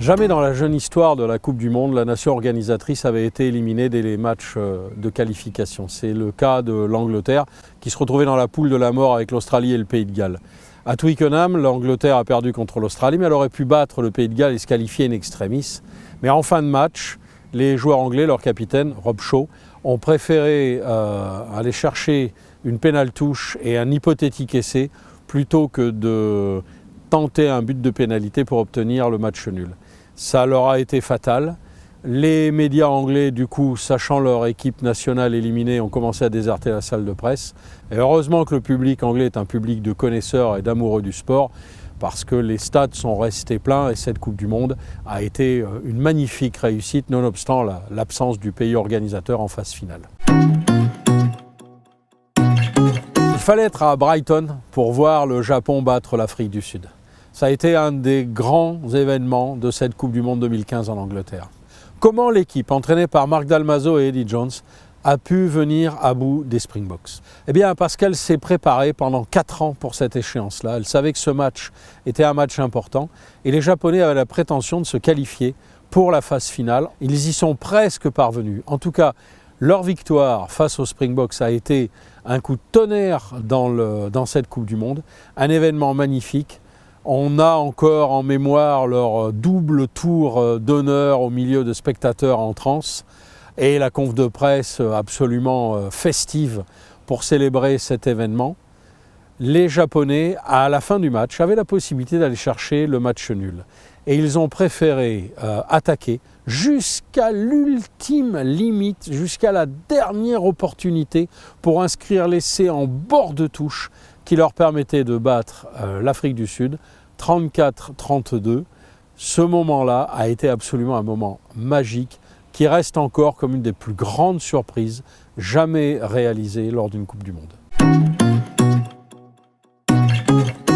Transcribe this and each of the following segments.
Jamais dans la jeune histoire de la Coupe du Monde, la nation organisatrice avait été éliminée dès les matchs de qualification. C'est le cas de l'Angleterre qui se retrouvait dans la poule de la mort avec l'Australie et le Pays de Galles. À Twickenham, l'Angleterre a perdu contre l'Australie, mais elle aurait pu battre le Pays de Galles et se qualifier in extremis. Mais en fin de match, les joueurs anglais, leur capitaine, Rob Shaw, ont préféré aller chercher une pénale touche et un hypothétique essai plutôt que de tenter un but de pénalité pour obtenir le match nul. Ça leur a été fatal. Les médias anglais, du coup, sachant leur équipe nationale éliminée, ont commencé à déserter la salle de presse. Et heureusement que le public anglais est un public de connaisseurs et d'amoureux du sport, parce que les stades sont restés pleins et cette Coupe du Monde a été une magnifique réussite, nonobstant l'absence du pays organisateur en phase finale. Il fallait être à Brighton pour voir le Japon battre l'Afrique du Sud. Ça a été un des grands événements de cette Coupe du Monde 2015 en Angleterre. Comment l'équipe, entraînée par Mark Dalmazzo et Eddie Jones, a pu venir à bout des Springboks? Eh bien parce qu'elle s'est préparée pendant 4 ans pour cette échéance-là. Elle savait que ce match était un match important et les Japonais avaient la prétention de se qualifier pour la phase finale. Ils y sont presque parvenus. En tout cas, leur victoire face aux Springboks a été un coup de tonnerre dans cette Coupe du Monde, un événement magnifique. On a encore en mémoire leur double tour d'honneur au milieu de spectateurs en transe et la conf de presse absolument festive pour célébrer cet événement. Les Japonais, à la fin du match, avaient la possibilité d'aller chercher le match nul. Et ils ont préféré attaquer jusqu'à l'ultime limite, jusqu'à la dernière opportunité pour inscrire l'essai en bord de touche qui leur permettait de battre l'Afrique du Sud 34-32. Ce moment-là a été absolument un moment magique qui reste encore comme une des plus grandes surprises jamais réalisées lors d'une Coupe du Monde.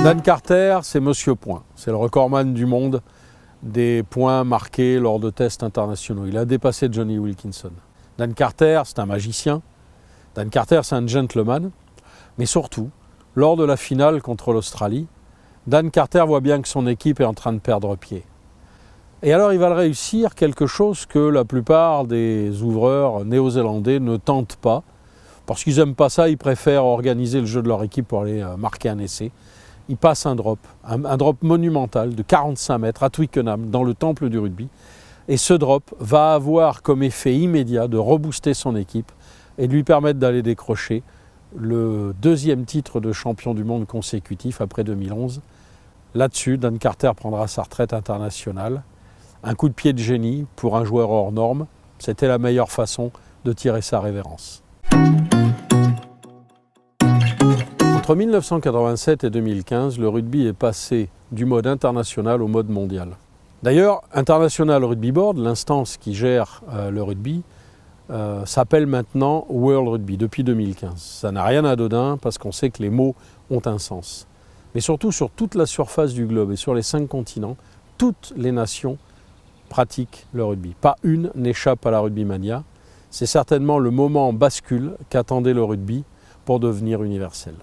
Dan Carter, c'est Monsieur Point. C'est le recordman du monde des points marqués lors de tests internationaux. Il a dépassé Johnny Wilkinson. Dan Carter, c'est un magicien. Dan Carter, c'est un gentleman. Mais surtout, lors de la finale contre l'Australie, Dan Carter voit bien que son équipe est en train de perdre pied. Et alors il va réussir quelque chose que la plupart des ouvreurs néo-zélandais ne tentent pas. Parce qu'ils n'aiment pas ça, ils préfèrent organiser le jeu de leur équipe pour aller marquer un essai. Il passe un drop monumental de 45 mètres à Twickenham, dans le temple du rugby. Et ce drop va avoir comme effet immédiat de rebooster son équipe et de lui permettre d'aller décrocher le 2e titre de champion du monde consécutif après 2011. Là-dessus, Dan Carter prendra sa retraite internationale. Un coup de pied de génie pour un joueur hors norme. C'était la meilleure façon de tirer sa révérence. Entre 1987 et 2015, le rugby est passé du mode international au mode mondial. D'ailleurs, International Rugby Board, l'instance qui gère le rugby, s'appelle maintenant World Rugby depuis 2015. Ça n'a rien d'anodin parce qu'on sait que les mots ont un sens. Mais surtout sur toute la surface du globe et sur les 5 continents, toutes les nations pratiquent le rugby. Pas une n'échappe à la rugby mania. C'est certainement le moment bascule qu'attendait le rugby pour devenir universel.